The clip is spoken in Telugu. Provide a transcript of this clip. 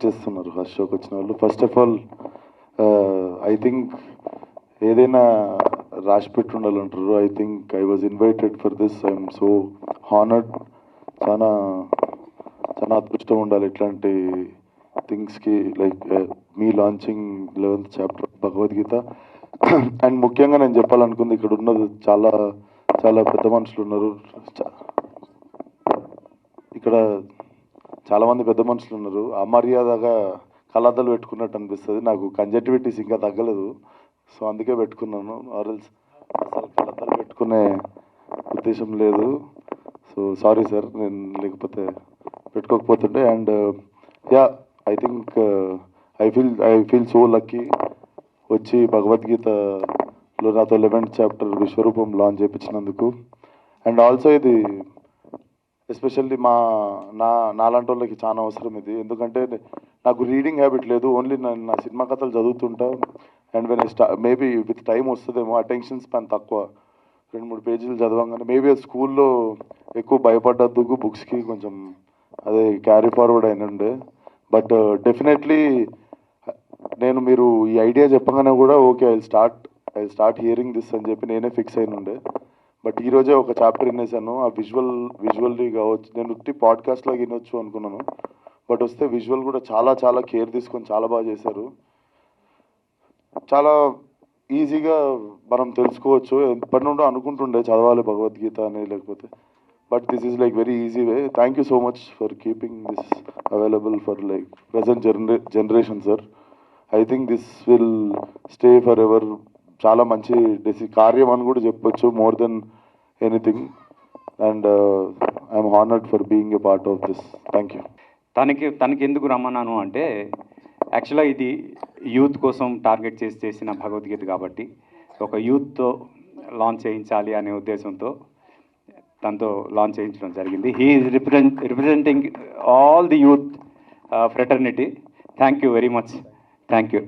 చేస్తున్నారు ఫస్ట్ షోకి వచ్చిన వాళ్ళు. First of all I think ఏదైనా రాసి పెట్టి ఉండాలంటారు. I think I was invited for this. I'm so honoured. చాలా చాలా అదృష్టం ఉండాలి ఇట్లాంటి థింగ్స్కి. లైక్ మీ launching 11th chapter Bhagavad Gita. And ముఖ్యంగా నేను చెప్పాలనుకుంది, ఇక్కడ ఉన్నది చాలా చాలా పెద్ద మనుషులు ఉన్నారు. ఇక్కడ చాలామంది పెద్ద మనుషులు ఉన్నారు. అమర్యాదగా కళ్ళద్దాలు పెట్టుకున్నట్టు అనిపిస్తుంది. నాకు కంజక్టివిటీస్ ఇంకా తగ్గలేదు, సో అందుకే పెట్టుకున్నాను. ఆర్ఎల్స్ అసలు కళ్ళద్దాలు పెట్టుకునే ఉద్దేశం లేదు. సో సారీ సార్, నేను లేకపోతే పెట్టుకోకపోతుంటే. And yeah, I think I feel so lucky వచ్చి భగవద్గీతలో నాతో 11th చాప్టర్ విశ్వరూపం లాంచ్ చేయించినందుకు. అండ్ ఆల్సో ఇది ఎస్పెషల్లీ నాలాంటి వాళ్ళకి చాలా అవసరం ఇది. ఎందుకంటే నాకు రీడింగ్ హ్యాబిట్ లేదు. ఓన్లీ నా సినిమా కథలు చదువుతుంటా. And when maybe with time వస్తుందేమో, అటెన్షన్ స్పాన్ తక్కువ. 2-3 పేజీలు చదవంగానే మేబీ స్కూల్లో ఎక్కువ భయపడ్డందుకు బుక్స్కి కొంచెం అదే క్యారీ ఫార్వర్డ్ అయినండే. బట్ డెఫినెట్లీ నేను మీరు ఈ ఐడియా చెప్పగానే కూడా okay I start hearing this అని చెప్పి నేనే ఫిక్స్ అయినుండే. బట్ ఈరోజే ఒక చాప్టర్ వినేసాను. ఆ విజువల్లీ కావచ్చు, నేను ఉట్టి పాడ్కాస్ట్లో వినొచ్చు అనుకున్నాను. బట్ వస్తే విజువల్ కూడా చాలా చాలా కేర్ తీసుకొని చాలా బాగా చేశారు. చాలా ఈజీగా మనం తెలుసుకోవచ్చు. ఎప్పటి నుండో అనుకుంటుండే చదవాలి భగవద్గీత అని, లేకపోతే but this is like very easy way. Thank you so much for keeping this available for like present generation sir. I think this will stay for ever. చాలా మంచి కార్యం అని కూడా చెప్పొచ్చు, more than anything. And I'm honoured for being a part of this. Thank you. తనకి ఎందుకు రమ్మన్నాను అంటే, యాక్చువల్గా ఇది యూత్ కోసం టార్గెట్ చేసిన భగవద్గీత కాబట్టి ఒక యూత్తో లాంచ్ చేయించాలి అనే ఉద్దేశంతో తనతో లాంచ్ చేయించడం జరిగింది. He is representing all the youth fraternity. Thank you very much. Thank you.